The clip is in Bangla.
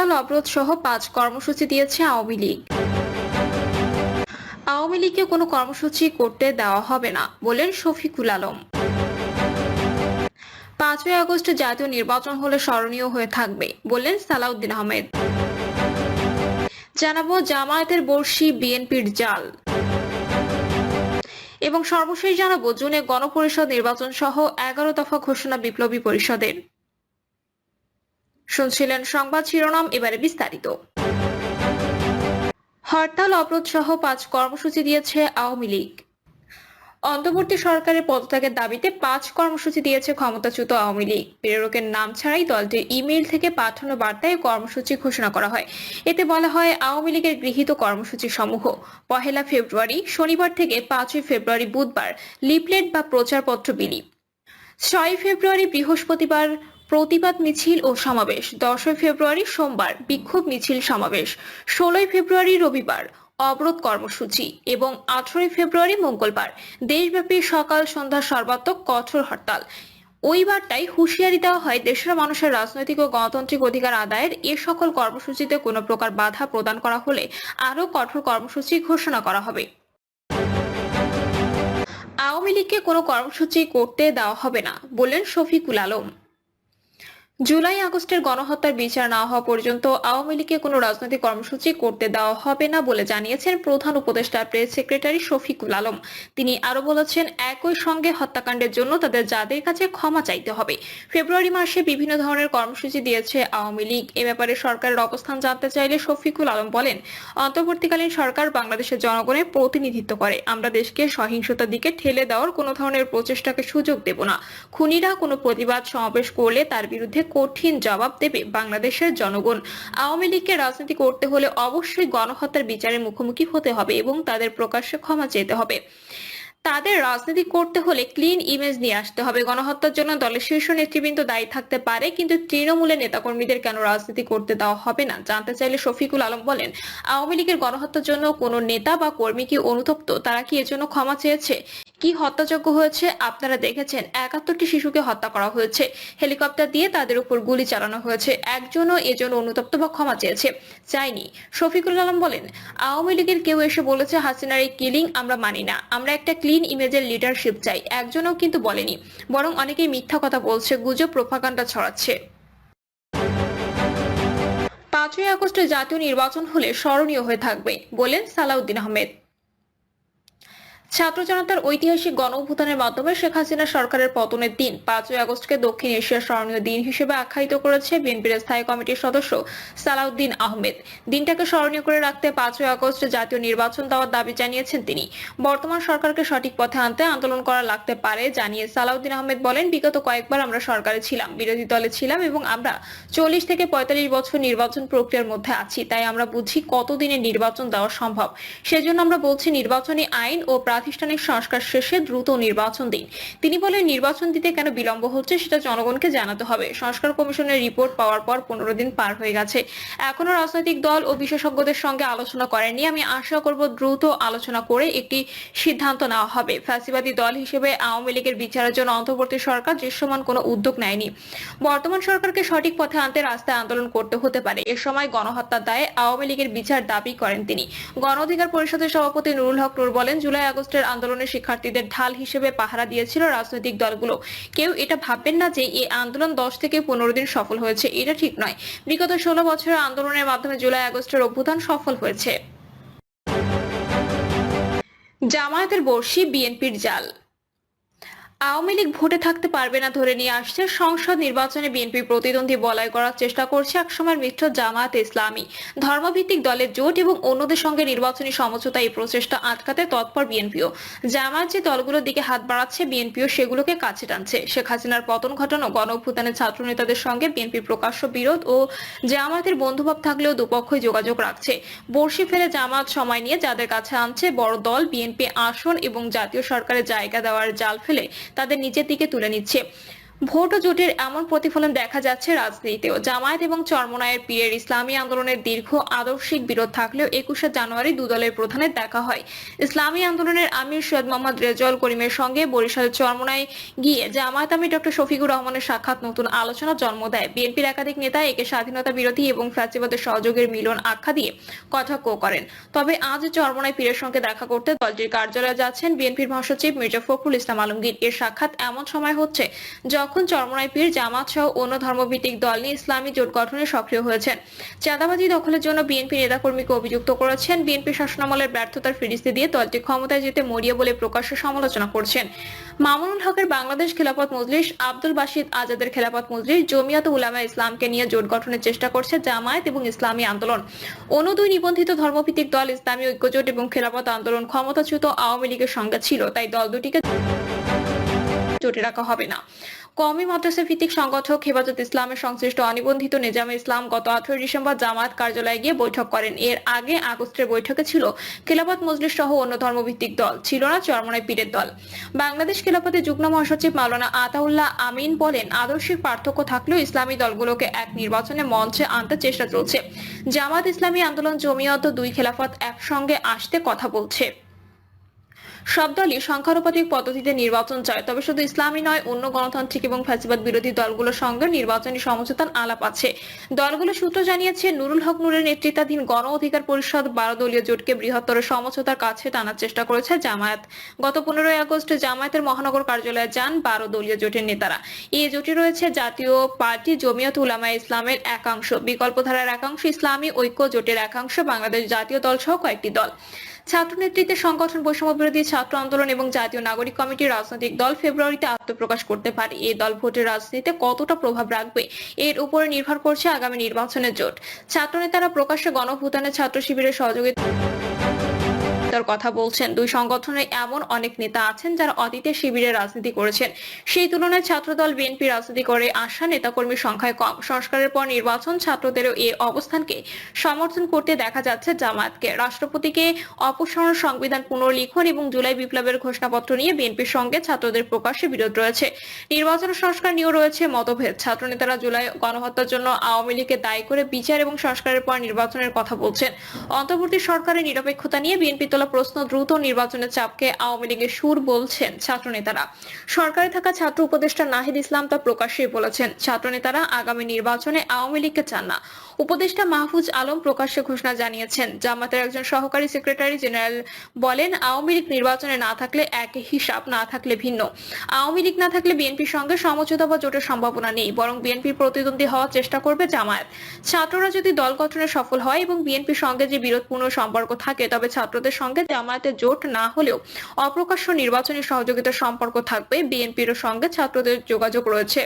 হরতাল অবরোধ সহ 5 কর্মসূচি দিয়েছে আওয়ামী লীগ। আওয়ামী লীগকে কোনো কর্মসূচি করতে দেওয়া হবে না বলেন শফিকুল আলম। 5ই আগস্ট জাতীয় নির্বাচন হলে স্মরণীয় হয়ে থাকবে বললেন সালাউদ্দিন আহমেদ। জানাবো জামায়াতের বর্ষি বিএনপির জাল। এবং সর্বশেষ জানাবো জুনে গণপরিষদ নির্বাচন সহ 11 দফা ঘোষণা বিপ্লবী পরিষদের। শুনছিলেন সংবাদ শিরোনাম, এবারে বিস্তারিত। হরতাল অবরোধ সহ 5 কর্মসূচি দিয়েছে আওয়ামী লীগ। অন্তর্বর্তী সরকারের পদত্যাগের দাবিতে 5 কর্মসূচি দিয়েছে ক্ষমতাচ্যুত আওয়ামী লীগ। প্রেরকের নাম ছাড়াই দলটির ইমেইল থেকে পাঠানো বার্তায় কর্মসূচি ঘোষণা করা হয়। এতে বলা হয়, আওয়ামী লীগের গৃহীত কর্মসূচি সমূহ: 1 ফেব্রুয়ারি শনিবার থেকে 5 ফেব্রুয়ারি বুধবার লিফলেট বা প্রচারপত্র বিলি, 6 ফেব্রুয়ারি বৃহস্পতিবার প্রতিবাদ মিছিল ও সমাবেশ, 10 ফেব্রুয়ারি সোমবার বিক্ষোভ মিছিল সমাবেশ, 16 ফেব্রুয়ারি রবিবার অবরোধ কর্মসূচি এবং 18 ফেব্রুয়ারি মঙ্গলবার দেশব্যাপী সকাল সন্ধ্যা সর্বাত্মক কঠোর হরতাল। ওই বার্তায় হুঁশিয়ারি দেওয়া হয়, দেশের মানুষের রাজনৈতিক ও গণতান্ত্রিক অধিকার আদায়ের এ সকল কর্মসূচিতে কোনো প্রকার বাধা প্রদান করা হলে আরও কঠোর কর্মসূচি ঘোষণা করা হবে। আওয়ামী লীগকে কোনো কর্মসূচি করতে দেওয়া হবে না বললেন শফিকুল আলম। জুলাই আগস্টের গণহত্যার বিচার না হওয়া পর্যন্ত আওয়ামী লীগকে কোনো রাজনৈতিক কর্মসূচি করতে দেওয়া হবে না বলে জানিয়েছেন প্রধান উপদেষ্টা প্রেস সেক্রেটারি শফিকুল আলম। তিনি আরো বলেছেন, একই সঙ্গে হত্যাকাণ্ডের জন্য তাদের যাদের কাছে ক্ষমা চাইতে হবে। ফেব্রুয়ারি মাসে বিভিন্ন ধরনের কর্মসূচি দিয়েছে আওয়ামী লীগ। এ ব্যাপারে সরকারের অবস্থান জানতে চাইলে শফিকুল আলম বলেন, অন্তর্বর্তীকালীন সরকার বাংলাদেশের জনগণের প্রতিনিধিত্ব করে। আমরা দেশকে সহিংসতার দিকে ঠেলে দেওয়ার কোনো ধরনের প্রচেষ্টাকে সুযোগ দেব না। খুনিরা কোনো প্রতিবাদ সমাবেশ করলে তার বিরুদ্ধে কঠিন জবাব দেবে বাংলাদেশের জনগণ। আওয়ামী লীগকে রাজনীতি করতে হলে অবশ্যই গণহত্যার বিচারের মুখোমুখি হতে হবে এবং তাদের প্রকাশ্যে ক্ষমা চেতে হবে। তাদের রাজনীতি করতে হলে ক্লিন ইমেজ নিয়ে আসতে হবে। গণহত্যার জন্য দলের শীর্ষ নেতৃবৃন্দ দায়ী থাকতে পারে, কিন্তু তৃণমূলের নেতাকর্মীদের কেন রাজনীতি করতে দেওয়া হবে না জানতে চাইলে শফিকুল আলম বলেন, আওয়ামী লীগের গণহত্যার জন্য কোনো নেতা বা কর্মী কি অনুতপ্ত? তারা কি এজন্য ক্ষমা চেয়েছে? কি হত্যাযজ্ঞ হয়েছে আপনারা দেখেছেন। 71টি শিশুকে হত্যা করা হয়েছে, হেলিকপ্টার দিয়ে তাদের উপর গুলি চালানো হয়েছে। একজনও এজন্য অনুতপ্ত বা ক্ষমা চেয়েছে? চাইনি। শফিকুল আলম বলেন, আওয়ামী লীগের কেউ এসে বলেছে হাসিনার এই কিলিং আমরা মানি না, আমরা একটা ক্লিন ইমেজের লিডারশিপ চাই, একজনও কিন্তু বলেনি। বরং অনেকেই মিথ্যা কথা বলছে, গুজব প্রোপাগান্ডা ছড়াচ্ছে। 5ই আগস্টে জাতীয় নির্বাচন হলে স্মরণীয় হয়ে থাকবে বলেন সালাউদ্দিন আহমেদ। ছাত্র জনতার ঐতিহাসিক গণ অভ্যুত্থানের মাধ্যমে শেখ হাসিনা সরকারের পতনের দিন 5ই আগস্টকে দক্ষিণ এশিয়ার স্মরণীয় দিন হিসেবে আখ্যায়িত করেছে বিএনপির স্থায়ী কমিটির সদস্য সালাউদ্দিন আহমেদ। দিনটাকে স্মরণীয় করে রাখতে 5ই আগস্ট জাতীয় নির্বাচন দেওয়ার দাবি জানিয়েছেন তিনি। বর্তমান সরকারকে সঠিক পথে আনতে আন্দোলন করা লাগতে পারে জানিয়ে সালাউদ্দিন আহমেদ বলেন, বিগত কয়েকবার আমরা সরকারে ছিলাম, বিরোধী দলে ছিলাম এবং আমরা 40 থেকে 45 বছর নির্বাচন প্রক্রিয়ার মধ্যে আছি। তাই আমরা বুঝি কতদিনে নির্বাচন দেওয়া সম্ভব। সেজন্য আমরা বলছি, নির্বাচনী আইন ও প্রাতিষ্ঠানিক সংস্কার শেষে দ্রুত নির্বাচন দিন। তিনি বলেন, নির্বাচন দিতে কেন বিলম্ব হচ্ছে সেটা জনগণকে জানাতে হবে। সংস্কার কমিশনের রিপোর্ট পাওয়ার পর 15 দিন পার হয়ে গেছে, এখনো রাজনৈতিক দল ও বিশেষজ্ঞদের সঙ্গে আলোচনা করেনি। আমি আশা করব দ্রুত আলোচনা করে একটি সিদ্ধান্ত নেওয়া হবে। ফ্যাসিবাদী দল হিসেবে আওয়ামী লীগের বিচারের জন্য অন্তর্বর্তী সরকার দৃশ্যমান কোনো উদ্যোগ নেয়নি। বর্তমান সরকারকে সঠিক পথে আনতে রাস্তায় আন্দোলন করতে হতে পারে। এ সময় গণহত্যার দায়ে আওয়ামী লীগের বিচার দাবি করেন তিনি। গণ অধিকার পরিষদের সভাপতি নুরুল হক নূর বলেন, জুলাই আগস্টের আন্দোলনে শিক্ষার্থীদের ঢাল হিসেবে পাহারা দিয়েছিল রাজনৈতিক দলগুলো। কেউ এটা ভাববেন না যে এই আন্দোলন 10 থেকে 15 দিন সফল হয়েছে, এটা ঠিক নয়। বিগত 16 বছরের আন্দোলনের মাধ্যমে জুলাই আগস্টের অভ্যুত্থান সফল হয়েছে। জামায়াতের বর্ষি বিএনপির জাল। আওয়ামী লীগ ভোটে থাকতে পারবে না ধরে নিয়ে আসছে সংসদ নির্বাচনে বিএনপি প্রতিদ্বন্দ্বী বলয় করার চেষ্টা করছে একসময় মিত্র জামায়াতে ইসলামী। ধর্মভিত্তিক দলের জোট এবং অন্যদের সঙ্গে নির্বাচনী সমঝোতা এই প্রচেষ্টা আটকাতে তৎপর বিএনপিও। জামায়াত যে দলগুলোর দিকে হাত বাড়াচ্ছে, বিএনপিও সেগুলোকে কাছে টানছে। শেখ হাসিনার পতন ঘটানো গণ অভ্যুত্থানের ছাত্র নেতাদের সঙ্গে বিএনপি প্রকাশ্য বিরোধ ও জামায়াতের বন্ধুভাব থাকলেও দুপক্ষই যোগাযোগ রাখছে। বর্ষি ফেলে জামায়াত সময় নিয়ে যাদের কাছে আনছে, বড় দল বিএনপি আসন এবং জাতীয় সরকারের জায়গা দেওয়ার জাল ফেলে তাদের নিচের দিকে তুলে নিচ্ছে। ভোট ও জোটের এমন প্রতিফলন দেখা যাচ্ছে রাজনীতিতেও। জামায়াত এবং চরমোনাইয়ের পীরের ইসলামী আন্দোলনের দীর্ঘ আদর্শিক বিরোধ থাকলেও 21শে জানুয়ারি দুদলের প্রধানের দেখা হয়। ইসলামী আন্দোলনের আমির সৈয়দ মোহাম্মদ রেজাউল করিমের সঙ্গে বরিশালের চরমোনাই গিয়ে জামায়াত আমির ডক্টর শফিকুর রহমানের সাক্ষাৎ নতুন আলোচনা জন্ম দেয়। বিএনপির একাধিক নেতা একে স্বাধীনতা বিরোধী এবং ফ্যাসিবাদের সহযোগের মিলন আখ্যা দিয়ে কটাক্ষ করেন। তবে আজ চরমোনাই পীরের সঙ্গে দেখা করতে দলটির কার্যালয়ে যাচ্ছেন বিএনপির মহাসচিব মির্জা ফখরুল ইসলাম আলমগীর। এর সাক্ষাৎ এমন সময় হচ্ছে যখন চরমোনাই পীর জামাত সহ অন্য ধর্মভিত্তিক দল নিয়ে ইসলামী জোট গঠনে সক্রিয় হয়েছেন। চাঁদাবাজি দখলের জন্য বিএনপি নেতাকর্মীকে অভিযুক্ত করেছেন। বিএনপি শাসনামলের ব্যর্থতার ফিরিস্তি দিয়ে দলটি ক্ষমতায় যেতে মরিয়া বলে প্রকাশ্যে সমালোচনা করছেন। মামুনুল হকের বাংলাদেশ খেলাফত মজলিস, আব্দুল বাসিদ আজাদের খেলাফত মজলিস, জমিয়াত উলামা ইসলামকে নিয়ে জোট গঠনের চেষ্টা করছে জামায়াত এবং ইসলামী আন্দোলন। অন্য দুই নিবন্ধিত ধর্মভিত্তিক দল ইসলামী ঐক্যজোট এবং খেলাফত আন্দোলন ক্ষমতাচ্যুত আওয়ামী লীগের সঙ্গে ছিল, তাই দল দুটিকে জোটে রাখা হবে না। কওমি মাদ্রাসা ভিত্তিক সংগঠক হেফাজত ইসলামের সংশ্লিষ্ট অনিবন্ধিত নিজামে ইসলাম গত 18 ডিসেম্বর জামায়াত কার্যালয়ে গিয়ে বৈঠক করেন। এর আগে আগস্টের বৈঠকে ছিল খেলাফত মজলিস সহ অন্য ধর্মভিত্তিক দল, ছিল না চরমোনাই পীরের দল। বাংলাদেশ খেলাফতের যুগ্ম মহাসচিব মাওলানা আতাউল্লাহ আমিন বলেন, আদর্শিক পার্থক্য থাকলেও ইসলামী দলগুলোকে এক নির্বাচনে মঞ্চে আনতে চেষ্টা চলছে। জামায়াত, ইসলামী আন্দোলন, জমিয়ত, দুই খেলাফত একসঙ্গে আসতে কথা বলছে। সব দলই সংখ্যানুপাতিক পদ্ধতিতে নির্বাচন চায়, তবে শুধু ইসলামী নয়, অন্য গণতান্ত্রিক এবং ফ্যাসিবাদ বিরোধী দলগুলোর সঙ্গে নির্বাচনী সমঝোতার আলাপ আছে। দলগুলো সূত্র জানিয়েছে, নুরুল হক নূরের নেতৃত্বাধীন গণ অধিকার পরিষদ 12 দলীয় জোটকে বৃহত্তর সমঝোতার কাছে টানার চেষ্টা করেছে জামায়াত। গত 15 আগস্ট জামায়াতের মহানগর কার্যালয়ে যান 12 দলীয় জোটের নেতারা। এই জোটে রয়েছে জাতীয় পার্টি, জমিয়ত উলামা ইসলামের একাংশ, বিকল্পধারার একাংশ, ইসলামী ঐক্য জোটের একাংশ, বাংলাদেশ জাতীয় দল সহ কয়েকটি দল। ছাত্র নেতৃত্বের সংগঠন বৈষম্য বিরোধী ছাত্র আন্দোলন এবং জাতীয় নাগরিক কমিটির রাজনৈতিক দল ফেব্রুয়ারিতে আত্মপ্রকাশ করতে পারে। এই দল ভোটের রাজনীতিতে কতটা প্রভাব রাখবে এর উপরে নির্ভর করছে আগামী নির্বাচনের জোট। ছাত্র নেতারা প্রকাশ্যে গণভুতানে ছাত্র শিবিরের সহযোগিতা কথা বলছেন। দুই সংগঠনের এমন অনেক নেতা আছেন যারা অতীতে শিবিরের রাজনীতি করেছেন। সেই তুলনায় ছাত্রদল বিএনপি রাজনীতি করে আসা নেতাকর্মীর সংখ্যায় কম। সংস্কারের পর নির্বাচন, ছাত্রদেরও এই অবস্থানকে সমর্থন করতে দেখা যাচ্ছে জামায়াতকে। রাষ্ট্রপতিকে অপসারণ, সংবিধান পুনর্লিখন এবং জুলাই বিপ্লবের ঘোষণাপত্র নিয়ে বিএনপির সঙ্গে ছাত্রদের প্রকাশ্যে বিরোধ রয়েছে। নির্বাচন সংস্কার নিয়েও রয়েছে মতভেদ। ছাত্র নেতারা জুলাই গণহত্যার জন্য আওয়ামী লীগকে দায়ী করে বিচার এবং সংস্কারের পর নির্বাচনের কথা বলছেন। অন্তর্বর্তী সরকারের নিরপেক্ষতা নিয়ে বিএনপি প্রশ্ন, দ্রুত নির্বাচনের চাপকে আওয়ামী লীগের সুর বলছেন ছাত্র নেতারা। সরকারে থাকা ছাত্র উপদেষ্টা নাহিদ ইসলাম তা প্রকাশ্যে বলেছেন, ছাত্র নেতারা আগামী নির্বাচনে আওয়ামী লীগকে চান না। উপদেষ্টা মাহফুজ আলম প্রকাশ্যে ঘোষণা জানিয়েছেন। জামাতের একজন সহকারী সেক্রেটারি জেনারেল বলেন, আওয়ামী লীগ নির্বাচনে না থাকলে এক হিসাব, না থাকলে ভিন্ন। আওয়ামী লীগ না থাকলে বিএনপির সঙ্গে সমঝোতা বা জোটের সম্ভাবনা নেই, বরং বিএনপির প্রতিদ্বন্দ্বী হওয়ার চেষ্টা করবে জামায়াত। ছাত্ররা যদি দল গঠনে সফল হয় এবং বিএনপির সঙ্গে যে বিরোধপূর্ণ সম্পর্ক থাকে, তবে ছাত্রদের সঙ্গে জামায়াতের জোট না হলেও অপ্রকাশ্য নির্বাচনী সহযোগিতার সম্পর্ক থাকবে। বিএনপির সঙ্গে ছাত্রদের যোগাযোগ রয়েছে।